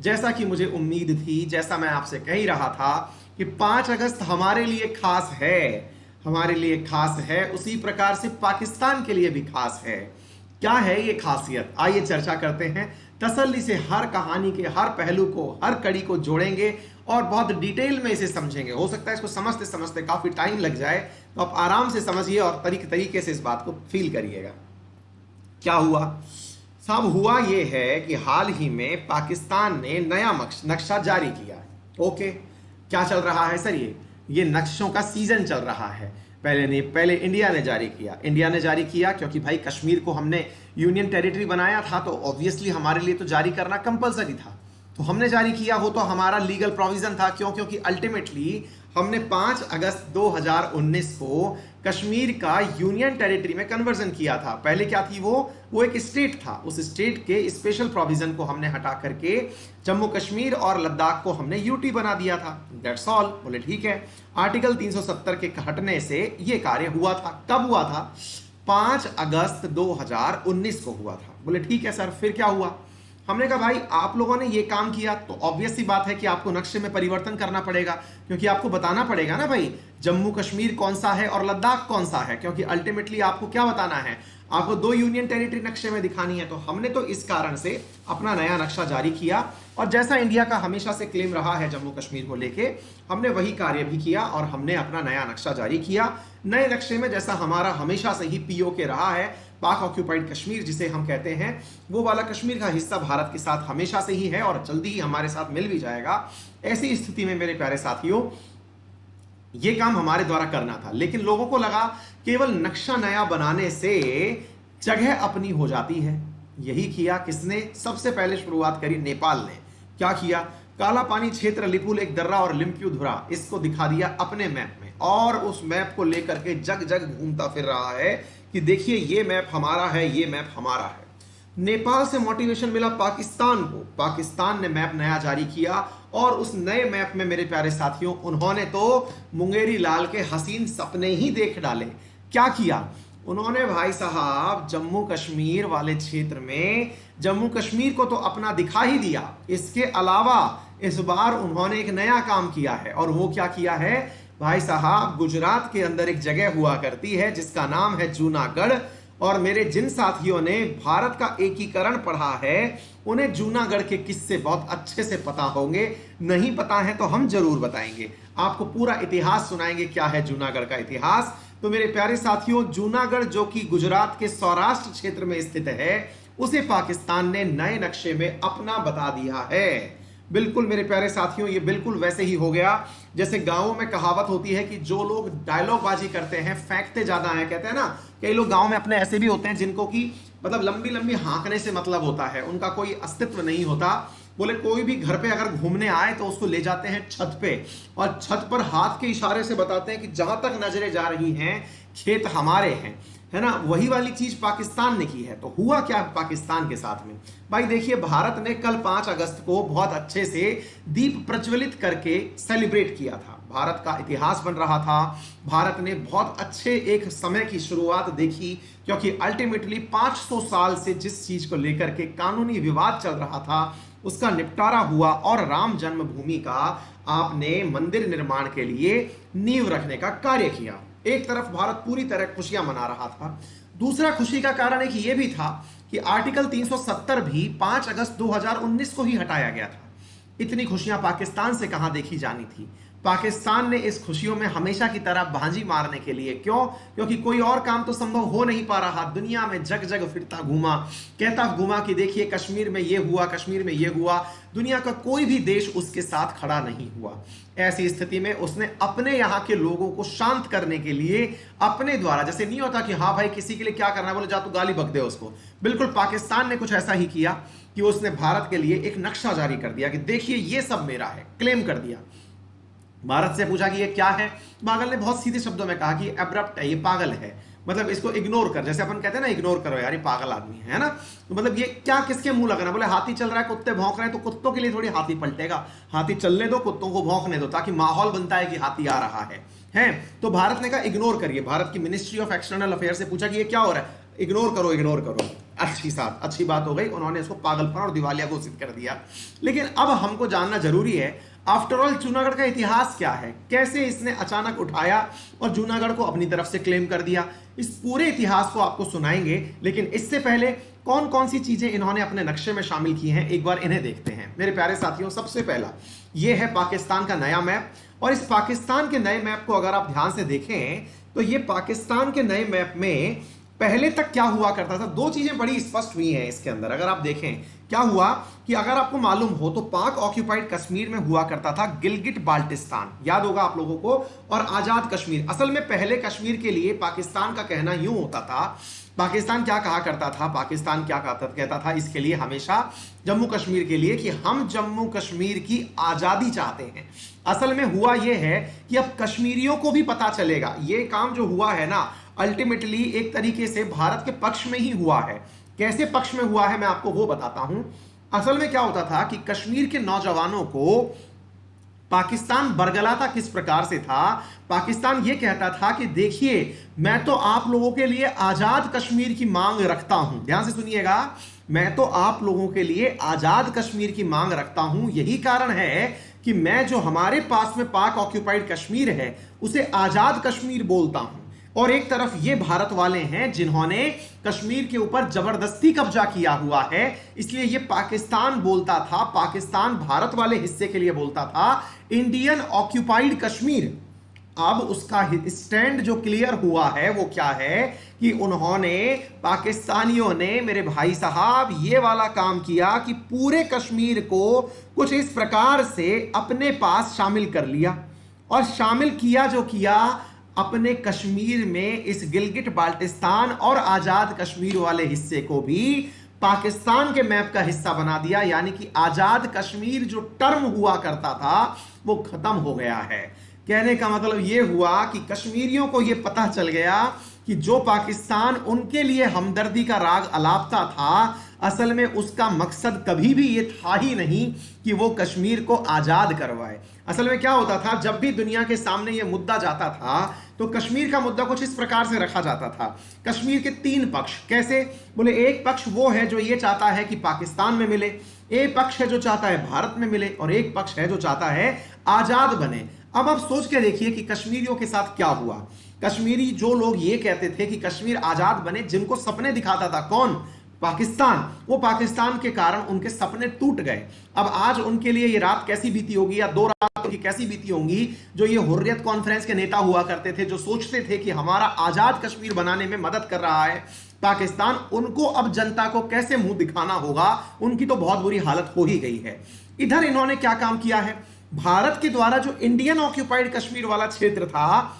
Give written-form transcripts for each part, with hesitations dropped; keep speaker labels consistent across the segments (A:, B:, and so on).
A: जैसा कि मुझे उम्मीद थी, जैसा मैं आपसे कह ही रहा था कि 5 अगस्त हमारे लिए खास है, हमारे लिए खास है, उसी प्रकार से पाकिस्तान के लिए भी खास है। क्या है ये खासियत, आइए चर्चा करते हैं तसल्ली से। हर कहानी के हर पहलू को, हर कड़ी को जोड़ेंगे और बहुत डिटेल में इसे समझेंगे। हो सकता है इसको समझते समझते काफी टाइम लग जाए, तो आप आराम से समझिए और तरीके से इस बात को फील करिएगा। क्या हुआ साहब? हुआ ये है कि हाल ही में पाकिस्तान ने नया नक्शा जारी किया है। ओके, क्या चल रहा है सर? ये नक्शों का सीजन चल रहा है। पहले इंडिया ने जारी किया। इंडिया ने जारी किया क्योंकि भाई कश्मीर को हमने यूनियन टेरिटरी बनाया था, तो ऑब्वियसली हमारे लिए तो जारी करना कंपलसरी था, तो हमने जारी किया। हो तो हमारा लीगल प्रोविजन था। क्यों? क्योंकि अल्टीमेटली हमने 5 अगस्त 2019 को कश्मीर का यूनियन टेरिटरी में कन्वर्जन किया था। पहले क्या थी वो एक स्टेट था। उस स्टेट के स्पेशल प्रोविजन को हमने हटा करके जम्मू कश्मीर और लद्दाख को हमने यूटी बना दिया था। That's all. बोले ठीक है। आर्टिकल 370 के हटने से ये कार्य हुआ था। कब हुआ था? 5 अगस्त 2019 को हुआ था। बोले ठीक है सर, फिर क्या हुआ? हमने कहा भाई आप लोगों ने ये काम किया तो ऑब्वियस सी बात है कि आपको नक्शे में परिवर्तन करना पड़ेगा, क्योंकि आपको बताना पड़ेगा ना भाई जम्मू कश्मीर कौन सा है और लद्दाख कौन सा है, क्योंकि अल्टीमेटली आपको क्या बताना है, आपको 2 यूनियन टेरिटरी नक्शे में दिखानी है। तो हमने तो इस कारण से अपना नया नक्शा जारी किया, और जैसा इंडिया का हमेशा से क्लेम रहा है जम्मू कश्मीर को लेके, हमने वही कार्य भी किया और हमने अपना नया नक्शा जारी किया। नए नक्शे में जैसा हमारा हमेशा से ही पीओके रहा है, पाक ऑक्यूपाइड कश्मीर जिसे हम कहते हैं, वो वाला कश्मीर का हिस्सा भारत के साथ हमेशा से ही है और जल्दी ही हमारे साथ मिल भी जाएगा। ऐसी स्थिति में मेरे प्यारे साथियों, ये काम हमारे द्वारा करना था, लेकिन लोगों को लगा केवल नक्शा नया बनाने से जगह अपनी हो जाती है। यही किया किसने? सबसे पहले शुरुआत करी नेपाल ने। क्या किया? काला पानी क्षेत्र, लिपुल एक दर्रा और लिम्प्यूधुरा, इसको दिखा दिया अपने मैप में, और उस मैप को लेकर के जग जग घूमता फिर रहा है कि देखिए ये मैप हमारा है, ये मैप हमारा है। नेपाल से मोटिवेशन मिला पाकिस्तान को। पाकिस्तान ने मैप नया जारी किया, और उस नए मैप में मेरे प्यारे साथियों उन्होंने तो मुंगेरी लाल के हसीन सपने ही देख डाले। क्या किया उन्होंने भाई साहब? जम्मू कश्मीर वाले क्षेत्र में जम्मू कश्मीर को तो अपना दिखा ही दिया, इसके अलावा इस बार उन्होंने एक नया काम किया है। और वो क्या किया है भाई साहब? गुजरात के अंदर एक जगह हुआ करती है जिसका नाम है जूनागढ़, और मेरे जिन साथियों ने भारत का एकीकरण पढ़ा है उन्हें जूनागढ़ के किस्से बहुत अच्छे से पता होंगे। नहीं पता है तो हम जरूर बताएंगे, आपको पूरा इतिहास सुनाएंगे क्या है जूनागढ़ का इतिहास। तो मेरे प्यारे साथियों, जूनागढ़ जो कि गुजरात के सौराष्ट्र क्षेत्र में स्थित है, उसे पाकिस्तान ने नए नक्शे में अपना बता दिया है। बिल्कुल मेरे प्यारे साथियों, ये बिल्कुल वैसे ही हो गया जैसे गांवों में कहावत होती है कि जो लोग डायलॉग बाजी करते हैं फेंकते ज्यादा हैं। कहते हैं ना, कई लोग गांव में अपने ऐसे भी होते हैं जिनको कि मतलब लंबी लंबी हाँकने से मतलब होता है, उनका कोई अस्तित्व नहीं होता। बोले कोई भी घर पे अगर घूमने आए तो उसको ले जाते हैं छत पे, और छत पर हाथ के इशारे से बताते हैं कि जहां तक नजरें जा रही हैं खेत हमारे हैं, है ना। वही वाली चीज पाकिस्तान ने की है। तो हुआ क्या पाकिस्तान के साथ में? भाई देखिए, भारत ने कल 5 अगस्त को बहुत अच्छे से दीप प्रज्वलित करके सेलिब्रेट किया था। भारत का इतिहास बन रहा था। भारत ने बहुत अच्छे एक समय की शुरुआत देखी, क्योंकि अल्टीमेटली 500 साल से जिस चीज को लेकर के कानूनी विवाद चल रहा था उसका निपटारा हुआ, और राम जन्मभूमि का आपने मंदिर निर्माण के लिए नींव रखने का कार्य किया। एक तरफ भारत पूरी तरह खुशियां मना रहा था, दूसरा खुशी का कारण एक ये भी था कि आर्टिकल 370 भी 5 अगस्त 2019 को ही हटाया गया था। इतनी खुशियां पाकिस्तान से कहां देखी जानी थी। पाकिस्तान ने इस खुशियों में हमेशा की तरह भांजी मारने के लिए, क्यों? क्योंकि कोई और काम तो संभव हो नहीं पा रहा। दुनिया में जग जग फिरता घूमा, कहता घूमा कि देखिए कश्मीर में ये हुआ, कश्मीर में ये हुआ। दुनिया का कोई भी देश उसके साथ खड़ा नहीं हुआ। ऐसी स्थिति में उसने अपने यहाँ के लोगों को शांत करने के लिए अपने द्वारा, जैसे नहीं होता कि हाँ भाई किसी के लिए क्या करना है, बोले जा तू गाली बक दे उसको, बिल्कुल पाकिस्तान ने कुछ ऐसा ही किया कि उसने भारत के लिए एक नक्शा जारी कर दिया कि देखिए ये सब मेरा है, क्लेम कर दिया। भारत से पूछा कि ये क्या है? पागल ने बहुत सीधे शब्दों में कहा कि एब्रप्ट है, ये पागल है, मतलब इसको इग्नोर कर। जैसे अपन कहते हैं ना, इग्नोर करो यार, ये पागल आदमी है ना। तो मतलब ये क्या, किसके मुंह लगना? बोले हाथी चल रहा है, कुत्ते भौंक रहे हैं, तो कुत्तों के लिए थोड़ी हाथी पलटेगा। हाथी चलने दो, कुत्तों को भौंकने दो, ताकि माहौल बनता है कि हाथी आ रहा है। तो भारत ने कहा इग्नोर करिए। भारत की मिनिस्ट्री ऑफ एक्सटर्नल अफेयर से पूछा कि ये क्या हो रहा है? इग्नोर करो, इग्नोर करो। अच्छी बात हो गई, उन्होंने इसको पागलपन और दिवालिया घोषित कर दिया। लेकिन अब हमको जानना जरूरी है, आफ्टर ऑल जूनागढ़ का इतिहास क्या है, कैसे इसने अचानक उठाया और जूनागढ़ को अपनी तरफ से क्लेम कर दिया। इस पूरे इतिहास को आपको सुनाएंगे, लेकिन इससे पहले कौन कौन सी चीजें इन्होंने अपने नक्शे में शामिल की हैं, एक बार इन्हें देखते हैं मेरे प्यारे साथियों। सबसे पहला यह है पाकिस्तान का नया मैप, और इस पाकिस्तान के नए मैप को अगर आप ध्यान से देखें तो ये पाकिस्तान के नए मैप में पहले तक क्या हुआ करता था, दो चीजें बड़ी स्पष्ट हुई हैं इसके अंदर। अगर आप देखें क्या हुआ कि अगर आपको मालूम हो तो पाक ऑक्यूपाइड कश्मीर में हुआ करता था गिलगिट बाल्टिस्तान, याद होगा आप लोगों को, और आजाद कश्मीर। असल में पहले कश्मीर के लिए पाकिस्तान का कहना यूं होता था, पाकिस्तान क्या कहा करता था, पाकिस्तान क्या कहता था इसके लिए हमेशा जम्मू कश्मीर के लिए कि हम जम्मू कश्मीर की आजादी चाहते हैं। असल में हुआ यह है कि अब कश्मीरियों को भी पता चलेगा, ये काम जो हुआ है ना अल्टीमेटली एक तरीके से भारत के पक्ष में ही हुआ है। कैसे पक्ष में हुआ है मैं आपको वो बताता हूं। असल में क्या होता था कि कश्मीर के नौजवानों को पाकिस्तान बरगलाता किस प्रकार से था, पाकिस्तान यह कहता था कि देखिए मैं तो आप लोगों के लिए आजाद कश्मीर की मांग रखता हूं, ध्यान से सुनिएगा, मैं तो आप लोगों के लिए आजाद कश्मीर की मांग रखता हूं। यही कारण है कि मैं जो हमारे पास में पाक ऑक्यूपाइड कश्मीर है उसे आजाद कश्मीर बोलता हूं। और एक तरफ ये भारत वाले हैं जिन्होंने कश्मीर के ऊपर जबरदस्ती कब्जा किया हुआ है, इसलिए ये पाकिस्तान बोलता था, पाकिस्तान भारत वाले हिस्से के लिए बोलता था इंडियन ऑक्यूपाइड कश्मीर। अब उसका स्टैंड जो क्लियर हुआ है वो क्या है कि उन्होंने, पाकिस्तानियों ने मेरे भाई साहब ये वाला काम किया कि पूरे कश्मीर को कुछ इस प्रकार से अपने पास शामिल कर लिया, और शामिल किया जो किया अपने कश्मीर में इस गिलगिट बाल्टिस्तान और आजाद कश्मीर वाले हिस्से को भी पाकिस्तान के मैप का हिस्सा बना दिया। यानी कि आजाद कश्मीर जो टर्म हुआ करता था वो खत्म हो गया है। कहने का मतलब यह हुआ कि कश्मीरियों को यह पता चल गया कि जो पाकिस्तान उनके लिए हमदर्दी का राग अलापता था, असल में उसका मकसद कभी भी ये था ही नहीं कि वो कश्मीर को आजाद करवाए। असल में क्या होता था, जब भी दुनिया के सामने ये मुद्दा जाता था तो कश्मीर का मुद्दा कुछ इस प्रकार से रखा जाता था। कश्मीर के तीन पक्ष, कैसे बोले, एक पक्ष वो है जो ये चाहता है कि पाकिस्तान में मिले, एक पक्ष है जो चाहता है भारत में मिले, और एक पक्ष है जो चाहता है आजाद बने। अब आप सोच के देखिए कि कश्मीरियों के साथ क्या हुआ। कश्मीरी जो लोग ये कहते थे कि कश्मीर आजाद बने, जिनको सपने दिखाता था कौन, पाकिस्तान, वो पाकिस्तान के कारण उनके सपने टूट गए। अब आज उनके लिए ये रात कैसी बीती होगी, या दो रात की कैसी बीती होंगी, जो ये हुर्रियत कॉन्फ्रेंस के नेता हुआ करते थे, जो सोचते थे कि हमारा आजाद कश्मीर बनाने में मदद कर रहा है पाकिस्तान, उनको अब जनता को कैसे मुंह दिखाना होगा, उनकी तो बहुत बुरी हालत हो ही गई है। इधर इन्होंने क्या काम किया है, भारत के द्वारा जो इंडियन ऑक्यूपाइड कश्मीर वाला क्षेत्र था,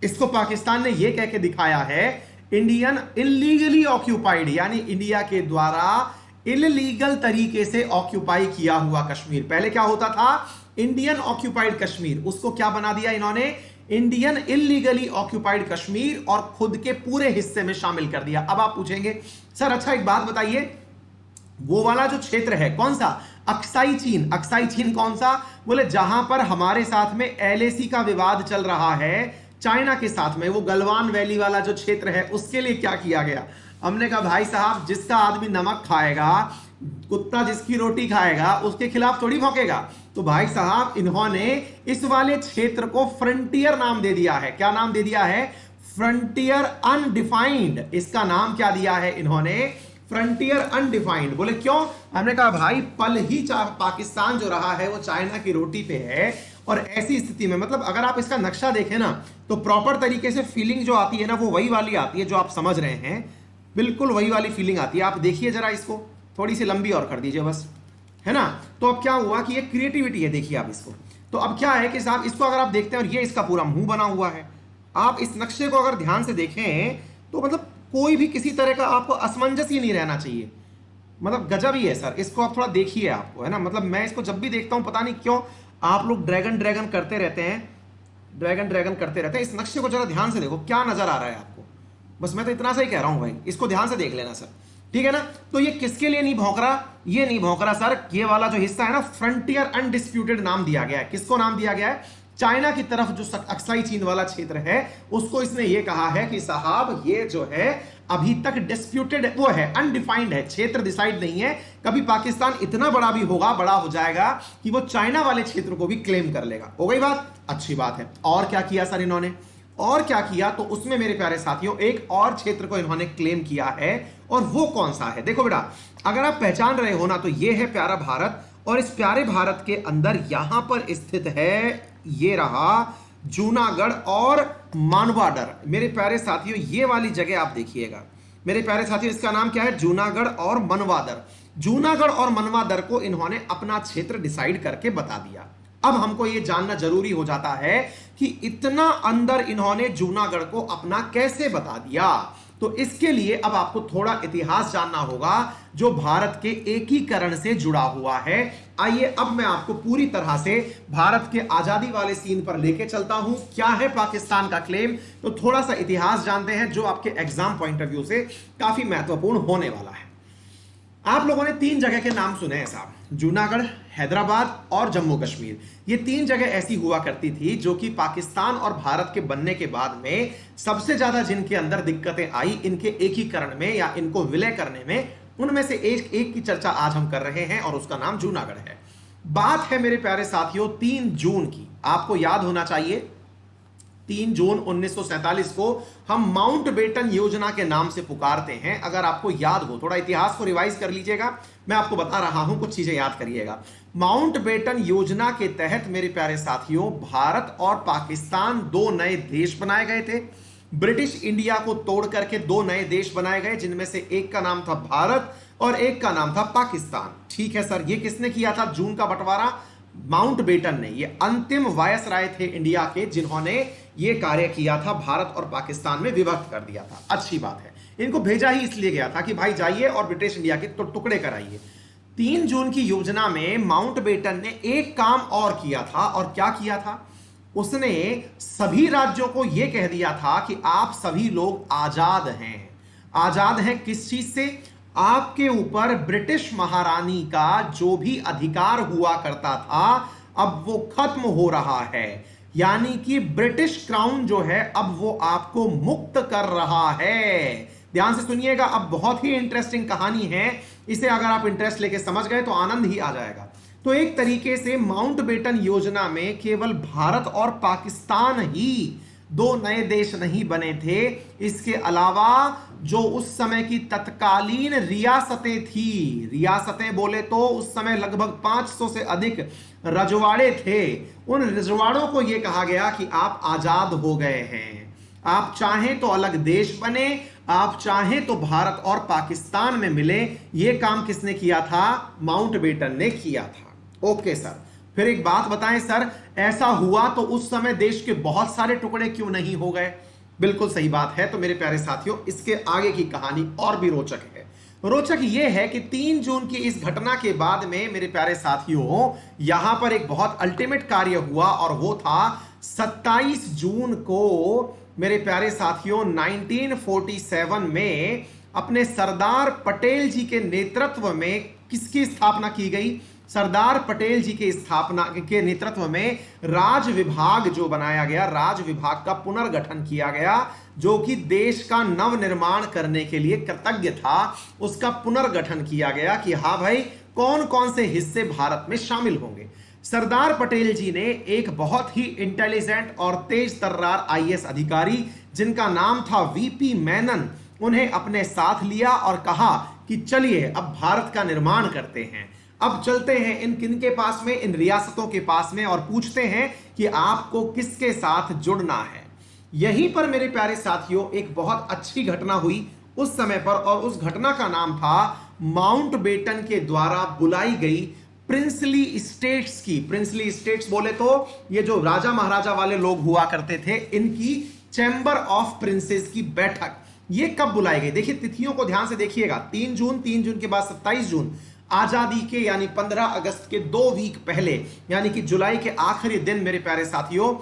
A: इसको पाकिस्तान ने यह कह के दिखाया है इंडियन इलीगली ऑक्यूपाइड, यानी इंडिया के द्वारा इलीगल तरीके से ऑक्यूपाई किया हुआ कश्मीर। पहले क्या होता था, इंडियन ऑक्यूपाइड कश्मीर, उसको क्या बना दिया इन्होंने, इंडियन इलीगली ऑक्यूपाइड कश्मीर, और खुद के पूरे हिस्से में शामिल कर दिया। अब आप पूछेंगे सर अच्छा एक बात बताइए, वो वाला जो क्षेत्र है कौन सा, अक्साई चीन, अक्साई चीन कौन सा, बोले जहां पर हमारे साथ में एलएसी का विवाद चल रहा है चाइना के साथ में, वो गलवान वैली वाला जो क्षेत्र है, उसके लिए क्या किया गया। हमने कहा भाई साहब, जिसका आदमी नमक खाएगा, कुत्ता जिसकी रोटी खाएगा, उसके खिलाफ थोड़ी भौंकेगा। तो भाई साहब इन्होंने इस वाले क्षेत्र को फ्रंटियर नाम दे दिया है। क्या नाम दे दिया है, फ्रंटियर अनडिफाइंड। इसका नाम क्या दिया है इन्होंने, फ्रंटियर अनडिफाइंड। बोले क्यों, हमने कहा भाई पल ही पाकिस्तान जो रहा है वो चाइना की रोटी पे है, और ऐसी स्थिति में मतलब अगर आप इसका नक्शा देखें ना तो प्रॉपर तरीके से फीलिंग जो आती है ना वो वही वाली आती है जो आप समझ रहे हैं, बिल्कुल वही वाली फीलिंग आती है। आप देखिए जरा, इसको थोड़ी सी लंबी और कर दीजिए बस, है ना। तो अब क्या हुआ कि ये क्रिएटिविटी है, देखिए आप इसको। तो अब क्या है कि साहब इसको अगर आप देखते हैं और ये इसका पूरा मुंह बना हुआ है, आप इस नक्शे को अगर ध्यान से देखें तो मतलब कोई भी किसी तरह का आपको असमंजस ही नहीं रहना चाहिए, मतलब गजब ही है सर। इसको आप थोड़ा देखिए आपको, है ना, मतलब मैं इसको जब भी देखता हूं पता नहीं क्यों आप लोग ड्रैगन ड्रैगन करते रहते हैं, ड्रैगन ड्रैगन करते रहते हैं। इस नक्शे को जरा ध्यान से देखो, क्या नजर आ रहा है आपको, बस मैं तो इतना सा ही कह रहा हूं भाई, इसको ध्यान से देख लेना सर, ठीक है ना। तो ये किसके लिए नहीं भौंक रहा, ये नहीं भौंक रहा सर, ये वाला जो हिस्सा है ना, फ्रंटियर अनडिस्प्यूटेड नाम दिया गया है। किसको नाम दिया गया है, चाइना की तरफ जो अक्साई चीन वाला क्षेत्र है उसको इसने ये कहा है कि साहब ये जो है अभी तक डिस्प्यूटेड वो है, अनडिफाइंड है, क्षेत्र डिसाइड नहीं है। कभी पाकिस्तान इतना बड़ा भी होगा, बड़ा हो जाएगा कि वो चाइना वाले क्षेत्र को भी क्लेम कर लेगा। हो गई बात, अच्छी बात है। और क्या किया सर इन्होंने, और क्या किया, तो उसमें मेरे प्यारे साथियों एक और क्षेत्र को इन्होंने क्लेम किया है, और वो कौन सा है? देखो बेटा, अगर आप पहचान रहे हो ना, तो ये है प्यारा भारत, और इस प्यारे भारत के अंदर यहां पर स्थित है, ये रहा जूनागढ़ और मानवाडर। मेरे प्यारे साथियों ये वाली जगह आप देखिएगा मेरे प्यारे साथियों, इसका नाम क्या है? जूनागढ़ और मनवादर। जूनागढ़ और मनवादर को इन्होंने अपना क्षेत्र डिसाइड करके बता दिया। अब हमको यह जानना जरूरी हो जाता है कि इतना अंदर इन्होंने जूनागढ़ को अपना कैसे बता दिया। तो इसके लिए अब आपको थोड़ा इतिहास जानना होगा जो भारत के एकीकरण से जुड़ा हुआ है। आइए अब मैं आपको पूरी तरह से भारत के आजादी वाले सीन पर लेके चलता हूं। क्या है पाकिस्तान का क्लेम, तो थोड़ा सा इतिहास जानते हैं जो आपके एग्जाम पॉइंट ऑफ व्यू से काफी महत्वपूर्ण होने वाला है। आप लोगों ने 3 जगह के नाम सुने हैं साहब, जूनागढ़, हैदराबाद और जम्मू कश्मीर। ये 3 जगह ऐसी हुआ करती थी जो कि पाकिस्तान और भारत के बनने के बाद में सबसे ज्यादा जिनके अंदर दिक्कतें आई इनके एकीकरण में या इनको विलय करने में, उनमें से एक की चर्चा आज हम कर रहे हैं और उसका नाम जूनागढ़ है। बात है मेरे प्यारे साथियों 3 जून की, आपको याद होना चाहिए 3 जून 1947 को हम माउंटबेटन योजना के नाम से पुकारते हैं। अगर आपको याद हो, थोड़ा इतिहास को रिवाइज कर लीजिएगा, मैं आपको बता रहा हूं, कुछ चीजें याद करिएगा। माउंटबेटन योजना के तहत मेरे प्यारे साथियों भारत और पाकिस्तान 2 नए देश बनाए गए थे। ब्रिटिश इंडिया को तोड़ करके 2 नए देश बनाए गए, जिनमें से एक का नाम था भारत और एक का नाम था पाकिस्तान। ठीक है सर, ये किसने किया था जून का बंटवारा? माउंटबेटन ने। ये अंतिम वायसराय थे इंडिया के जिन्होंने ये कार्य किया था, भारत और पाकिस्तान में विभक्त कर दिया था। अच्छी बात है, इनको भेजा ही इसलिए गया था कि भाई जाइए और ब्रिटिश इंडिया के टुकड़े कराइए। 3 जून की योजना में माउंटबेटन ने एक काम और किया था, और क्या किया था? उसने सभी राज्यों को यह कह दिया था कि आप सभी लोग आजाद हैं। आजाद हैं किस चीज से? आपके ऊपर ब्रिटिश महारानी का जो भी अधिकार हुआ करता था अब वो खत्म हो रहा है, यानी कि ब्रिटिश क्राउन जो है अब वो आपको मुक्त कर रहा है। ध्यान से सुनिएगा, अब बहुत ही इंटरेस्टिंग कहानी है, इसे अगर आप इंटरेस्ट लेके समझ गए तो आनंद ही आ जाएगा। तो एक तरीके से माउंटबेटन योजना में केवल भारत और पाकिस्तान ही 2 नए देश नहीं बने थे, इसके अलावा जो उस समय की तत्कालीन रियासतें थी, रियासतें बोले तो उस समय लगभग 500 से अधिक रजवाड़े थे, उन रजवाड़ों को यह कहा गया कि आप आजाद हो गए हैं। आप चाहें तो अलग देश बने, आप चाहें तो भारत और पाकिस्तान में मिले। यह काम किसने किया था? माउंटबेटन ने किया था। ओके सर, फिर एक बात बताएं सर, ऐसा हुआ तो उस समय देश के बहुत सारे टुकड़े क्यों नहीं हो गए? बिल्कुल सही बात है। तो मेरे प्यारे साथियों इसके आगे की कहानी और भी रोचक है। रोचक यह है कि 3 जून की इस घटना के बाद में मेरे प्यारे साथियों यहां पर एक बहुत अल्टीमेट कार्य हुआ, और वो था 27 जून को मेरे प्यारे साथियों 1947 में अपने सरदार पटेल जी के नेतृत्व में किसकी स्थापना की गई? सरदार पटेल जी के स्थापना के नेतृत्व में राज विभाग जो बनाया गया, राज विभाग का पुनर्गठन किया गया, जो कि देश का नवनिर्माण करने के लिए कृतज्ञ था। उसका पुनर्गठन किया गया कि हाँ भाई कौन कौन से हिस्से भारत में शामिल होंगे। सरदार पटेल जी ने एक बहुत ही इंटेलिजेंट और तेज तर्रार आईएएस अधिकारी जिनका नाम था वीपी मेनन, उन्हें अपने साथ लिया और कहा कि चलिए अब भारत का निर्माण करते हैं। अब चलते हैं इन किन के पास में, इन रियासतों के पास में, और पूछते हैं कि आपको किसके साथ जुड़ना है। यहीं पर मेरे प्यारे साथियों एक बहुत अच्छी घटना हुई उस समय पर, और उस घटना का नाम था माउंटबेटन के द्वारा बुलाई गई प्रिंसली स्टेट्स की। प्रिंसली स्टेट्स बोले तो ये जो राजा महाराजा वाले लोग हुआ करते थे, इनकी चैम्बर ऑफ प्रिंसेस की बैठक ये कब बुलाई गई? देखिए तिथियों को ध्यान से देखिएगा। 3 जून, 3 जून के बाद 27 जून, आजादी के यानी 15 अगस्त के 2 वीक पहले, यानी कि जुलाई के आखिरी दिन मेरे प्यारे साथियों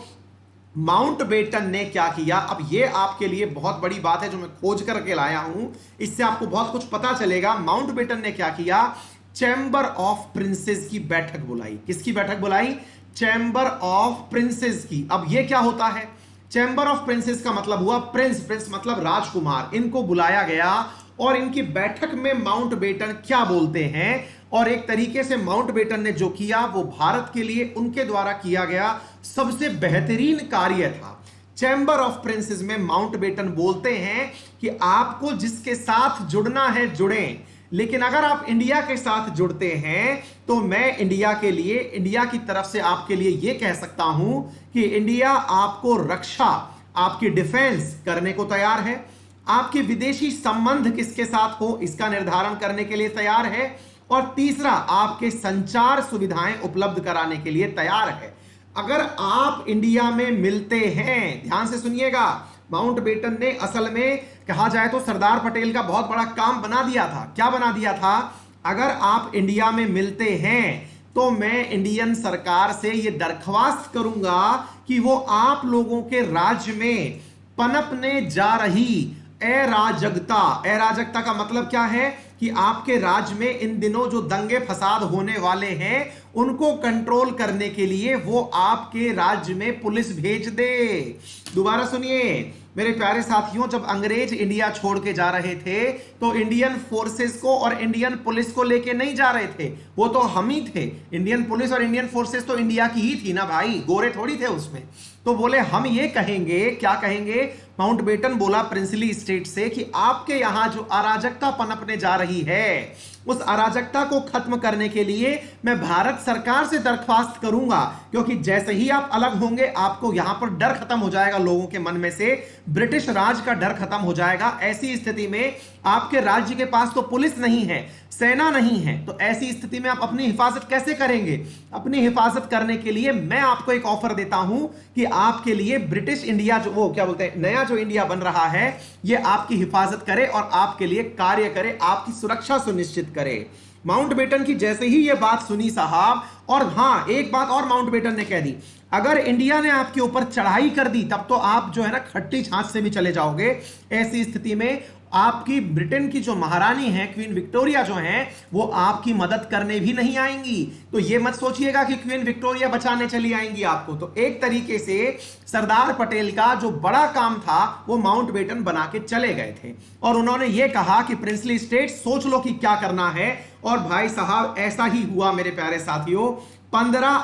A: माउंटबेटन ने क्या किया? अब ये आपके लिए बहुत बड़ी बात है जो मैं खोज करके लाया हूं, इससे आपको बहुत कुछ पता चलेगा। माउंटबेटन ने क्या किया? चैम्बर ऑफ प्रिंसेस की बैठक बुलाई। किसकी बैठक बुलाई? चैम्बर ऑफ प्रिंसेस की। अब ये क्या होता है? चैम्बर ऑफ प्रिंसेस का मतलब हुआ प्रिंस, प्रिंस मतलब राजकुमार। इनको बुलाया गया और इनकी बैठक में माउंटबेटन क्या बोलते हैं, और एक तरीके से माउंटबेटन ने जो किया वो भारत के लिए उनके द्वारा किया गया सबसे बेहतरीन कार्य था। चैम्बर ऑफ प्रिंसेस में माउंटबेटन बोलते हैं कि आपको जिसके साथ जुड़ना है जुड़ें, लेकिन अगर आप इंडिया के साथ जुड़ते हैं तो मैं इंडिया के लिए, इंडिया की तरफ से आपके लिए यह कह सकता हूं कि इंडिया आपको रक्षा, आपकी डिफेंस करने को तैयार है, आपके विदेशी संबंध किसके साथ हो इसका निर्धारण करने के लिए तैयार है, और तीसरा आपके संचार सुविधाएं उपलब्ध कराने के लिए तैयार है। अगर आप इंडिया में मिलते हैं, ध्यान से सुनिएगा, माउंटबेटन ने असल में कहा जाए तो सरदार पटेल का बहुत बड़ा काम बना दिया था। क्या बना दिया था? अगर आप इंडिया में मिलते हैं तो मैं इंडियन सरकार से यह दरख्वास्त करूंगा कि वो आप लोगों के राज्य में पनपने जा रही अराजकता, अराजकता का मतलब क्या है कि आपके राज्य में इन दिनों जो दंगे फसाद होने वाले हैं उनको कंट्रोल करने के लिए वो आपके राज्य में पुलिस भेज दे। दोबारा सुनिए मेरे प्यारे साथियों, जब अंग्रेज इंडिया छोड़ के जा रहे थे तो इंडियन फोर्सेस को और इंडियन पुलिस को लेके नहीं जा रहे थे, वो तो हम ही थे। इंडियन पुलिस और इंडियन फोर्सेस तो इंडिया की ही थी ना भाई, गोरे थोड़ी थे उसमें। तो बोले हम ये कहेंगे, क्या कहेंगे? माउंटबेटन बोला प्रिंसली स्टेट से कि आपके यहां जो अराजकता पनपने जा रही है उस अराजकता को खत्म करने के लिए मैं भारत सरकार से दरख्वास्त करूंगा, क्योंकि जैसे ही आप अलग होंगे आपको यहां पर डर खत्म हो जाएगा, लोगों के मन में से ब्रिटिश राज का डर खत्म हो जाएगा। ऐसी स्थिति में आपके राज्य के पास तो पुलिस नहीं है, सेना नहीं है, तो ऐसी स्थिति में आप अपनी हिफाजत कैसे करेंगे? अपनी हिफाजत करने के लिए मैं आपको एक ऑफर देता हूं कि आपके लिए ब्रिटिश इंडिया, जो वो क्या बोलते हैं, नया जो इंडिया बन रहा है, ये आपकी हिफाजत करे और आपके लिए कार्य करे, आपकी सुरक्षा सुनिश्चित करे। माउंटबेटन की जैसे ही ये बात सुनी साहब, और हां एक बात और माउंटबेटन ने कह दी, अगर इंडिया ने आपके ऊपर चढ़ाई कर दी तब तो आप जो है ना खट्टी छाछ से भी चले जाओगे। ऐसी स्थिति में आपकी ब्रिटेन की जो महारानी है क्वीन विक्टोरिया जो है वो आपकी मदद करने भी नहीं आएंगी। तो ये मत सोचिएगा कि क्वीन विक्टोरिया बचाने चली आएंगी आपको। तो एक तरीके से सरदार पटेल का जो बड़ा काम था वो माउंटबेटन बना के चले गए थे, और उन्होंने ये कहा कि प्रिंसली स्टेट सोच लो कि क्या करना है। और भाई साहब ऐसा ही हुआ मेरे प्यारे साथियों। 15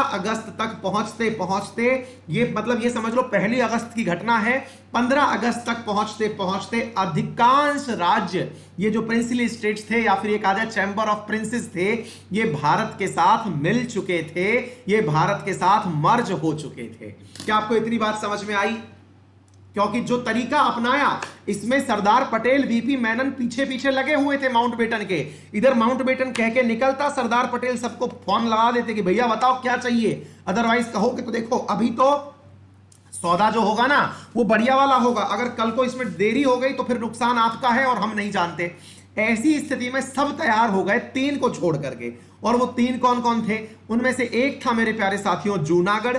A: अगस्त तक पहुंचते पहुंचते, ये मतलब ये समझ लो 1 अगस्त की घटना है, 15 अगस्त तक पहुंचते पहुंचते अधिकांश राज्य, ये जो प्रिंसली स्टेट्स थे या फिर ये कहा जाए चैम्बर ऑफ प्रिंसेस थे, ये भारत के साथ मिल चुके थे, ये भारत के साथ मर्ज हो चुके थे। क्या आपको इतनी बात समझ में आई? क्योंकि जो तरीका अपनाया इसमें सरदार पटेल, वीपी मेनन पीछे पीछे लगे हुए थे माउंटबेटन के। इधर माउंटबेटन कह के निकलता, सरदार पटेल सबको फोन लगा देते कि भैया बताओ क्या चाहिए, अदरवाइज कहोगे तो देखो अभी तो सौदा जो होगा ना वो बढ़िया वाला होगा, अगर कल को इसमें देरी हो गई तो फिर नुकसान आपका है और हम नहीं जानते। ऐसी स्थिति में सब तैयार हो गए 3 को छोड़ करके, और वो 3 कौन कौन थे? उनमें से एक था मेरे प्यारे साथियों जूनागढ़,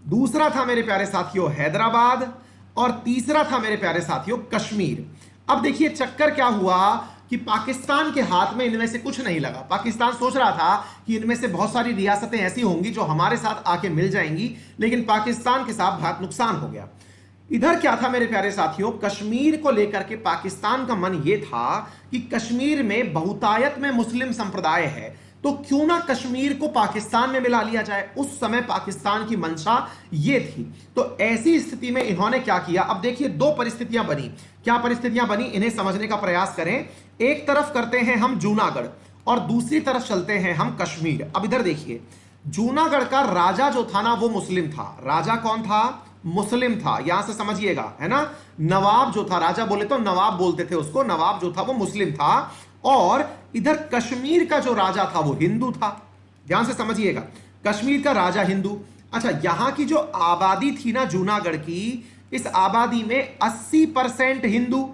A: दूसरा था मेरे प्यारे साथियों हैदराबाद, और तीसरा था मेरे प्यारे साथियों कश्मीर। अब देखिए चक्कर क्या हुआ कि पाकिस्तान के हाथ में इनमें से कुछ नहीं लगा। पाकिस्तान सोच रहा था कि इनमें से बहुत सारी रियासतें ऐसी होंगी जो हमारे साथ आके मिल जाएंगी, लेकिन पाकिस्तान के साथ बहुत नुकसान हो गया। इधर क्या था मेरे प्यारे साथियों, कश्मीर को लेकर के पाकिस्तान का मन यह था कि कश्मीर में बहुतायत में मुस्लिम संप्रदाय है, तो क्यों ना कश्मीर को पाकिस्तान में मिला लिया जाए। उस समय पाकिस्तान की मंशा ये थी। तो ऐसी स्थिति में इन्होंने क्या किया? अब देखिए 2 परिस्थितियां बनी। क्या परिस्थितियां बनी, इन्हें समझने का प्रयास करें। एक तरफ करते हैं हम जूनागढ़ और दूसरी तरफ चलते हैं हम कश्मीर। अब इधर देखिए, जूनागढ़ का राजा जो था ना वो मुस्लिम था। राजा कौन था? मुस्लिम था। यहां से समझिएगा, है ना। नवाब जो था, राजा बोले तो नवाब बोलते थे उसको, नवाब जो था वो मुस्लिम था। और इधर कश्मीर का जो राजा था वो हिंदू था। ध्यान से समझिएगा, कश्मीर का राजा हिंदू। अच्छा, यहां की जो आबादी थी ना जूनागढ़ की, इस आबादी में 80% हिंदू,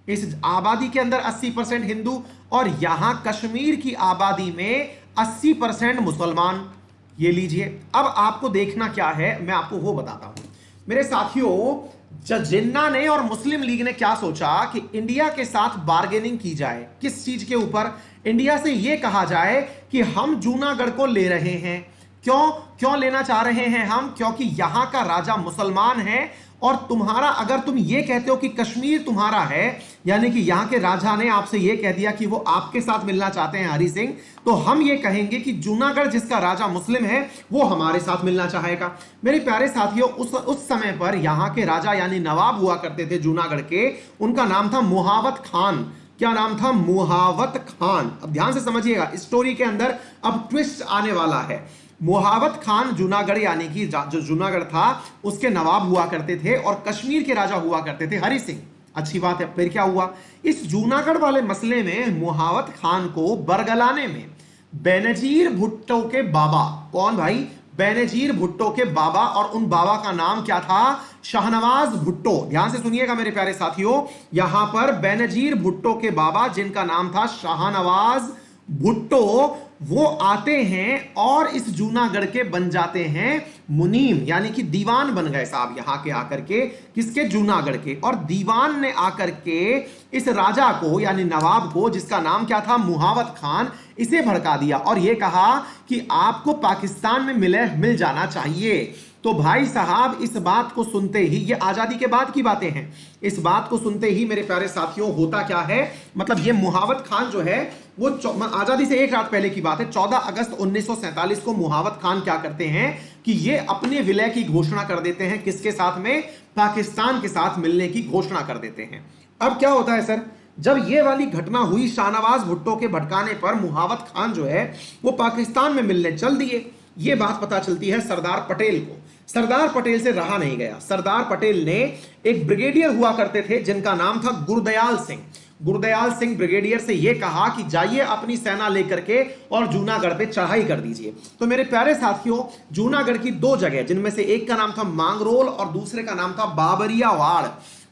A: इस आबादी के अंदर 80% हिंदू, और यहां कश्मीर की आबादी में 80% मुसलमान। ये लीजिए। अब आपको देखना क्या है, मैं आपको वो बताता हूं मेरे साथियों। जिन्ना ने और मुस्लिम लीग ने क्या सोचा कि इंडिया के साथ बार्गेनिंग की जाए। किस चीज के ऊपर? इंडिया से यह कहा जाए कि हम जूनागढ़ को ले रहे हैं, क्यों क्यों लेना चाह रहे हैं हम? क्योंकि यहां का राजा मुसलमान है और तुम्हारा, अगर तुम ये कहते हो कि कश्मीर तुम्हारा है, यानी कि यहां के राजा ने आपसे ये कह दिया कि वो आपके साथ मिलना चाहते हैं हरि सिंह, तो हम ये कहेंगे कि जूनागढ़ जिसका राजा मुस्लिम है वो हमारे साथ मिलना चाहेगा। मेरे प्यारे साथियों, उस समय पर यहां के राजा यानी नवाब हुआ करते थे जूनागढ़ के, उनका नाम था मुहावत खान। क्या नाम था? मुहावत खान। अब ध्यान से समझिएगा, स्टोरी के अंदर अब ट्विस्ट आने वाला है। मुहावत खान जूनागढ़ यानी कि जो जूनागढ़ था उसके नवाब हुआ करते थे और कश्मीर के राजा हुआ करते थे हरि सिंह। अच्छी बात है। फिर क्या हुआ? इस जूनागढ़ वाले मसले में मुहावत खान को बरगलाने में बेनजीर भुट्टो के बाबा, कौन भाई? बेनजीर भुट्टो के बाबा, और उन बाबा का नाम क्या था? शाहनवाज भुट्टो। ध्यान से सुनिएगा मेरे प्यारे साथियों, यहां पर बेनजीर भुट्टो के बाबा जिनका नाम था शाहनवाज भुट्टो, वो आते हैं और इस जूनागढ़ के बन जाते हैं मुनीम, यानी कि दीवान बन गए साहब यहां के आकर के। किसके? जूनागढ़ के। और दीवान ने आकर के इस राजा को यानी नवाब को, जिसका नाम क्या था? मुहावत खान, इसे भड़का दिया और यह कहा कि आपको पाकिस्तान में मिल जाना चाहिए। तो भाई साहब, इस बात को सुनते ही, ये आजादी के बाद की बातें हैं, इस बात को सुनते ही मेरे प्यारे साथियों होता क्या है, मतलब ये मुहावत खान जो है वो आजादी से एक रात पहले की बात है, 14 अगस्त 1947 को मुहावत खान क्या करते हैं कि ये अपने विलय की घोषणा कर देते हैं। किसके साथ में? पाकिस्तान के साथ मिलने की घोषणा कर देते हैं। अब क्या होता है सर, जब ये वाली घटना हुई, शाहनवाज भुट्टो के भटकाने पर मुहावत खान जो है वो पाकिस्तान में मिलने चल दिए। ये बात पता चलती है सरदार पटेल को। सरदार पटेल से रहा नहीं गया। सरदार पटेल ने एक ब्रिगेडियर हुआ करते थे जिनका नाम था गुरदयाल सिंह। गुरदयाल सिंह ब्रिगेडियर से यह कहा कि जाइए अपनी सेना लेकर के और जूनागढ़ पे चढ़ाई कर दीजिए। तो मेरे प्यारे साथियों, जूनागढ़ की दो जगह, जिनमें से एक का नाम था मांगरोल और दूसरे का नाम था बाबरियावाड़,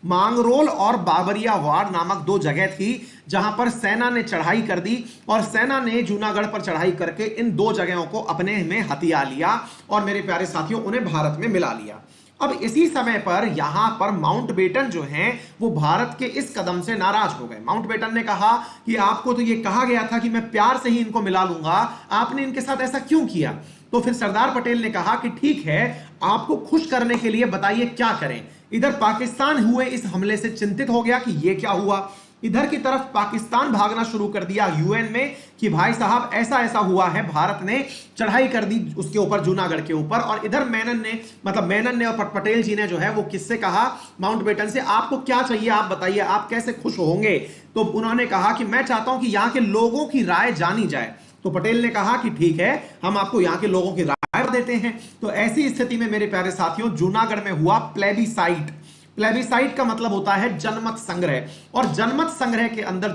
A: मांगरोल और बाबरियावाड़ नामक दो जगह थी जहां पर सेना ने चढ़ाई कर दी और सेना ने जूनागढ़ पर चढ़ाई करके इन दो जगहों को अपने में हथिया लिया और मेरे प्यारे साथियों उन्हें भारत में मिला लिया। अब इसी समय पर यहां पर माउंटबेटन जो हैं वो भारत के इस कदम से नाराज हो गए। माउंटबेटन ने कहा कि आपको तो ये कहा गया था कि मैं प्यार से ही इनको मिला लूंगा, आपने इनके साथ ऐसा क्यों किया? तो फिर सरदार पटेल ने कहा कि ठीक है, आपको खुश करने के लिए बताइए क्या करें। इधर पाकिस्तान हुए इस हमले से चिंतित हो गया कि ये क्या हुआ, इधर की तरफ पाकिस्तान भागना शुरू कर दिया यूएन में कि भाई साहब ऐसा ऐसा हुआ है, भारत ने चढ़ाई कर दी उसके ऊपर, जूनागढ़ के ऊपर। और इधर मेनन ने और पटेल जी ने जो है वो किससे कहा? माउंटबेटन से, आपको क्या चाहिए आप बताइए, आप कैसे खुश होंगे? तो उन्होंने कहा कि मैं चाहता हूं कि यहां के लोगों की राय जानी जाए। तो पटेल ने कहा कि ठीक है, हम आपको यहां के लोगों की राय देते हैं। तो ऐसी स्थिति में मेरे प्यारे साथियों जूनागढ़ में हुआ प्लेबिसाइट। प्लेबिसाइट का मतलब होता है जनमत संग्रह, और जनमत संग्रह के अंदर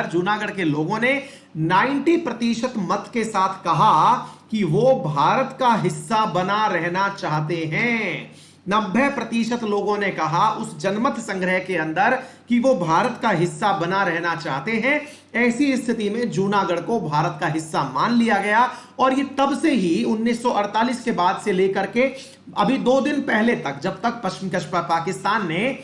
A: जूनागढ़ के लोगों ने 90% मत के साथ कहा कि वो भारत का हिस्सा बना रहना चाहते हैं। 90% लोगों ने कहा उस जनमत संग्रह के अंदर कि वो भारत का हिस्सा बना रहना चाहते हैं। ऐसी स्थिति में जूनागढ़ को भारत का हिस्सा मान लिया गया और ये तब से ही 1948 के बाद से लेकर के अभी 2 दिन पहले तक, जब तक पाकिस्तान ने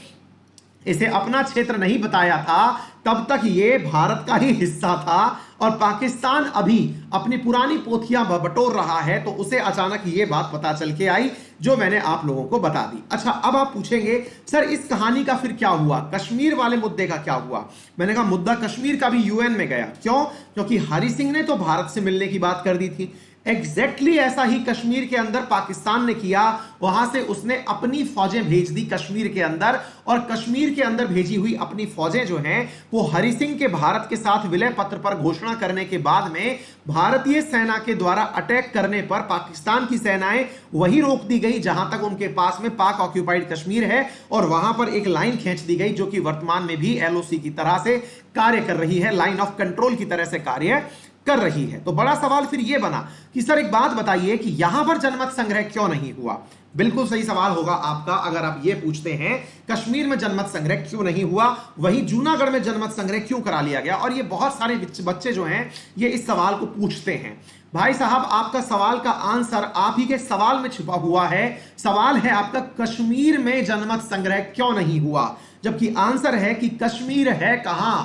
A: इसे अपना क्षेत्र नहीं बताया था, तब तक ये भारत का ही हिस्सा था। और पाकिस्तान अभी अपनी पुरानी पोथियां बटोर रहा है, तो उसे अचानक ये बात पता चल के आई जो मैंने आप लोगों को बता दी। अच्छा, अब आप पूछेंगे सर इस कहानी का फिर क्या हुआ, कश्मीर वाले मुद्दे का क्या हुआ? मैंने कहा मुद्दा कश्मीर का भी यूएन में गया। क्यों? क्योंकि हरि सिंह ने तो भारत से मिलने की बात कर दी थी। एग्जैक्टली ऐसा ही कश्मीर के अंदर पाकिस्तान ने किया। वहां से उसने अपनी फौजें भेज दी कश्मीर के अंदर, और कश्मीर के अंदर भेजी हुई अपनी फौजें जो हैं वो हरि सिंह के भारत के साथ विलय पत्र पर घोषणा करने के बाद में भारतीय सेना के द्वारा अटैक करने पर पाकिस्तान की सेनाएं वही रोक दी गई जहां तक उनके पास में पाक ऑक्यूपाइड कश्मीर है, और वहां पर एक लाइन खींच दी गई जो कि वर्तमान में भी एलओसी की तरह से कार्य कर रही है, लाइन ऑफ कंट्रोल की तरह से कार्य कर रही है। तो बड़ा सवाल फिर यह बना कि सर एक बात बताइए कि यहां पर जनमत संग्रह क्यों नहीं हुआ? बिल्कुल सही सवाल होगा आपका अगर आप ये पूछते हैं कश्मीर में जनमत संग्रह क्यों नहीं हुआ, वही जूनागढ़ में जनमत संग्रह क्यों करा लिया गया? और ये बहुत सारे बच्चे जो हैं ये इस सवाल को पूछते हैं। भाई साहब, आपका सवाल का आंसर आप ही के सवाल में छिपा हुआ है। सवाल है आपका कश्मीर में जनमत संग्रह क्यों नहीं हुआ, जबकि आंसर है कि कश्मीर है कहां?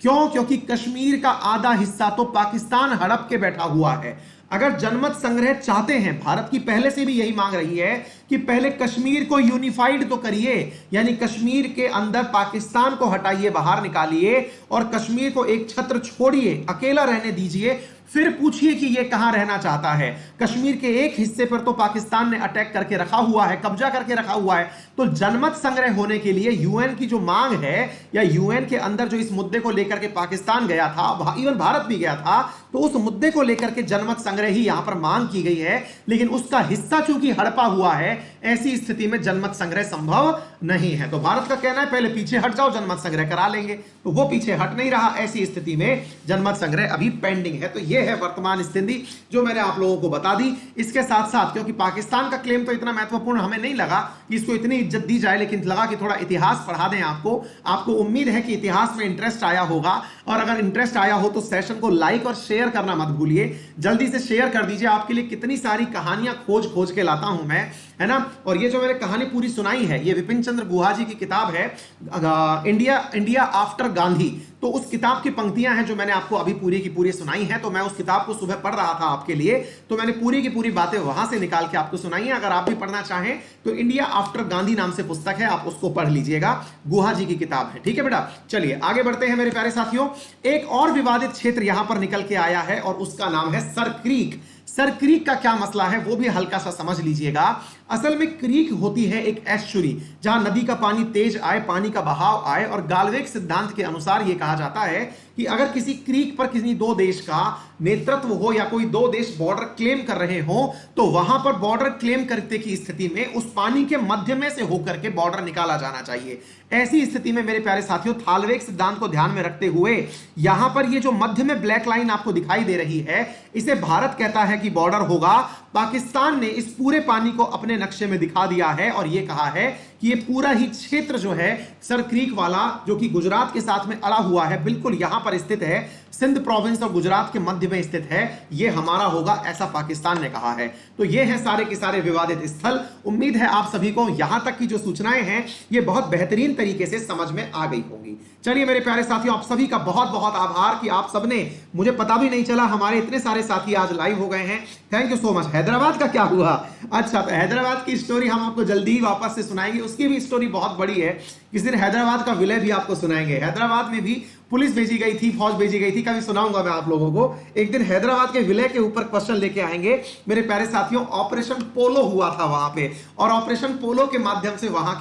A: क्यों? क्योंकि कश्मीर का आधा हिस्सा तो पाकिस्तान हड़प के बैठा हुआ है। अगर जनमत संग्रह चाहते हैं, भारत की पहले से भी यही मांग रही है कि पहले कश्मीर को यूनिफाइड तो करिए, यानी कश्मीर के अंदर पाकिस्तान को हटाइए, बाहर निकालिए और कश्मीर को एक छत्र छोड़िए, अकेला रहने दीजिए, फिर पूछिए कि यह कहां रहना चाहता है। कश्मीर के एक हिस्से पर तो पाकिस्तान ने अटैक करके रखा हुआ है, कब्जा करके रखा हुआ है। तो जनमत संग्रह होने के लिए यूएन की जो मांग है, या यूएन के अंदर जो इस मुद्दे को लेकर के पाकिस्तान गया था, इवन भारत भी गया था, तो उस मुद्दे को लेकर के जनमत संग्रह ही यहां पर मांग की गई है। लेकिन उसका हिस्सा चूंकि हड़पा हुआ है, ऐसी स्थिति में जनमत संग्रह संभव नहीं है। तो भारत का कहना है पहले पीछे हट जाओ, जनमत संग्रह करा लेंगे। तो वो पीछे हट नहीं रहा, ऐसी स्थिति में जनमत संग्रह अभी पेंडिंग है। तो ये है वर्तमान स्थिति जो मैंने आप लोगों को बता दी। इसके साथ साथ, क्योंकि पाकिस्तान का क्लेम तो इतना महत्वपूर्ण हमें नहीं लगा कि इसको इतनी इज्जत दी जाए, लेकिन लगा कि थोड़ा इतिहास पढ़ा दें आपको उम्मीद है कि इतिहास में इंटरेस्ट आया होगा, और अगर इंटरेस्ट आया हो तो सेशन को लाइक और शेयर करना मत भूलिए। जल्दी से शेयर कर दीजिए। आपके लिए कितनी सारी कहानियां खोज के लाता हूं मैं, है ना। और ये जो मैंने कहानी पूरी सुनाई है, ये विपिन चंद्र गुहा जी की किताब है, इंडिया आफ्टर गांधी। तो उस किताब की पंक्तियां हैं जो मैंने आपको अभी पूरी की पूरी सुनाई है। तो मैं उस किताब को सुबह पढ़ रहा था आपके लिए, तो मैंने पूरी की पूरी बातें वहां से निकाल के आपको सुनाई है। अगर आप भी पढ़ना चाहें तो इंडिया आफ्टर गांधी नाम से पुस्तक है, आप उसको पढ़ लीजिएगा, गुहा जी की किताब है। ठीक है बेटा, चलिए आगे बढ़ते हैं मेरे प्यारे साथियों। एक और विवादित क्षेत्र यहां पर निकल के आया है और उसका नाम है सर क्रीक। सर क्रीक का क्या मसला है वो भी हल्का सा समझ लीजिएगा। असल में क्रीक होती है एक एस्चुरी, जहां नदी का पानी तेज आए, पानी का बहाव आए, और गाल्वेक सिद्धांत के अनुसार यह कहा जाता है कि अगर किसी क्रीक पर किसी दो देश का नेतृत्व हो या कोई दो देश बॉर्डर क्लेम कर रहे हो, तो वहां पर बॉर्डर क्लेम करने की स्थिति में उस पानी के मध्य में से होकर के बॉर्डर निकाला जाना चाहिए। ऐसी स्थिति में मेरे प्यारे साथियों, थालवेक सिद्धांत को ध्यान में रखते हुए यहां पर ये जो मध्य में ब्लैक लाइन आपको दिखाई दे रही है, इसे भारत कहता है कि बॉर्डर होगा। पाकिस्तान ने इस पूरे पानी को अपने नक्शे में दिखा दिया है और यह कहा है कि ये पूरा ही क्षेत्र जो है सर क्रीक वाला, जो कि गुजरात के साथ में अड़ा हुआ है, बिल्कुल यहां पर स्थित है, सिंध प्रोविंस और गुजरात के मध्य में स्थित है, ये हमारा होगा, ऐसा पाकिस्तान ने कहा है। तो ये है सारे के सारे विवादित स्थल। उम्मीद है आप सभी को यहां तक की जो सूचनाएं हैं ये बहुत बेहतरीन तरीके से समझ में आ गई होंगी। चलिए मेरे प्यारे साथियों, आप सभी का बहुत बहुत आभार कि आप सबने, मुझे पता भी नहीं चला हमारे इतने सारे साथी आज लाइव हो गए हैं। Thank you so much. Hyderabad का क्या हुआ? अच्छा, तो हैदराबाद की स्टोरी हम आपको जल्दी ही वापस से सुनाएंगे। उसकी भी स्टोरी बहुत बड़ी है, किसी दिन हैदराबाद का विलय भी आपको सुनाएंगे। हैदराबाद में भी पुलिस भेजी गई थी, फौज भेजी गई थी, कभी सुनाऊंगा मैं आप लोगों को। एक दिन हैदराबाद के विलय के ऊपर क्वेश्चन लेके आएंगे मेरे प्यारे साथियों। ऑपरेशन पोलो हुआ था वहां पे, और ऑपरेशन पोलो के माध्यम से वहां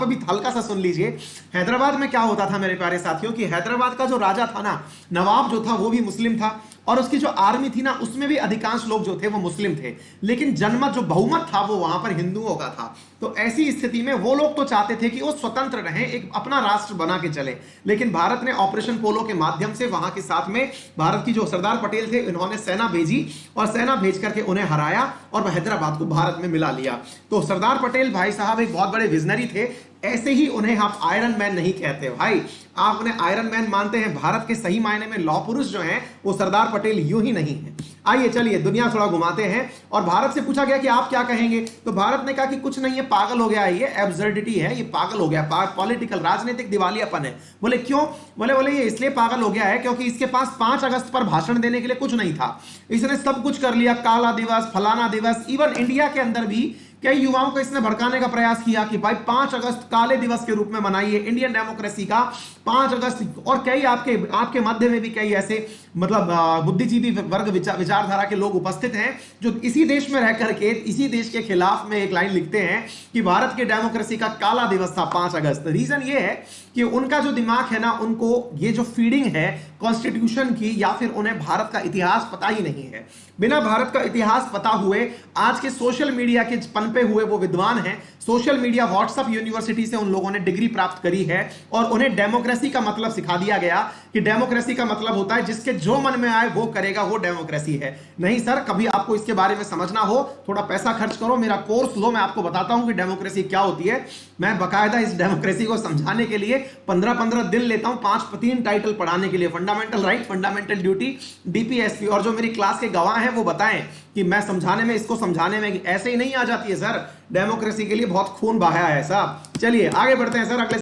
A: पर भी हल्का सा सुन लीजिए। हैदराबाद में क्या होता था मेरे प्यारे साथियों कि हैदराबाद का जो राजा था ना, नवाब जो था, वो भी मुस्लिम था, और उसकी जो आर्मी थी ना, उसमें भी अधिकांश लोग जो थे वो मुस्लिम थे, लेकिन जनमत जो बहुमत था वो वहां पर हिंदुओं का था। तो ऐसी स्थिति में वो लोग तो चाहते थे कि वो स्वतंत्र रहें, एक अपना राष्ट्र बना के चले, लेकिन भारत ने ऑपरेशन पोलो के माध्यम से वहां के साथ में भारत की जो सरदार पटेल थे, इन्होंने सेना भेजी और सेना भेज करके उन्हें हराया और हैदराबाद को भारत में मिला लिया। तो सरदार पटेल भाई साहब एक बहुत बड़े विजनरी थे। ऐसे ही उन्हें आप आयरन मैन नहीं कहते भाई, आप उन्हें आयरन मैन मानते हैं। भारत के सही मायने में लौह पुरुष जो हैं वो सरदार पटेल यूं ही नहीं है। आइए चलिए दुनिया थोड़ा घुमाते हैं। और भारत से पूछा गया कि आप क्या कहेंगे, तो भारत ने कहा कि कुछ नहीं है, पागल हो गया, ये एब्सर्डिटी है, ये पागल हो गया, पॉलिटिकल राजनीतिक दिवालियापन है। बोले क्यों? बोले ये इसलिए पागल हो गया है क्योंकि इसके पास 5 अगस्त पर भाषण देने के लिए कुछ नहीं था, इसने सब कुछ कर लिया, काला दिवस, फलाना दिवस। इवन इंडिया के अंदर भी कई युवाओं को इसने भड़काने का प्रयास किया कि भाई 5 अगस्त काले दिवस के रूप में मनाइए, इंडियन डेमोक्रेसी का 5 अगस्त। और कई आपके मध्य में भी कई ऐसे मतलब बुद्धिजीवी वर्ग, विचारधारा के लोग उपस्थित हैं जो इसी देश में रह करके इसी देश के खिलाफ में एक लाइन लिखते हैं कि भारत के डेमोक्रेसी का काला दिवस था 5 अगस्त। रीजन ये है कि उनका जो दिमाग है ना, उनको ये जो फीडिंग है कॉन्स्टिट्यूशन की, या फिर उन्हें भारत का इतिहास पता ही नहीं है। बिना भारत का इतिहास पता हुए आज के सोशल मीडिया के पनपे हुए वो विद्वान हैं। सोशल मीडिया, व्हाट्सएप यूनिवर्सिटी से उन लोगों ने डिग्री प्राप्त करी है और उन्हें डेमोक्रेसी का मतलब सिखा दिया गया कि डेमोक्रेसी का मतलब होता है जिसके जो मन में आए वो करेगा, वो डेमोक्रेसी है। नहीं सर, कभी आपको इसके बारे में समझना हो, थोड़ा पैसा खर्च करो, मेरा कोर्स लो, मैं आपको बताता हूं कि डेमोक्रेसी क्या होती है। मैं बकायदा इस डेमोक्रेसी को समझाने के लिए 15-15 दिन लेता हूं, 5-3 टाइटल पढ़ाने के लिए, fundamental right, fundamental duty, DPSP. और जो मेरी क्लास के गवाह हैं वो बताएं कि मैं समझाने में, इसको समझाने में ऐसे ही नहीं आ जाती है सर, डेमोक्रेसी के लिए बहुत खून बहाया है साहब। चलिए आगे बढ़ते हैं सर, अगले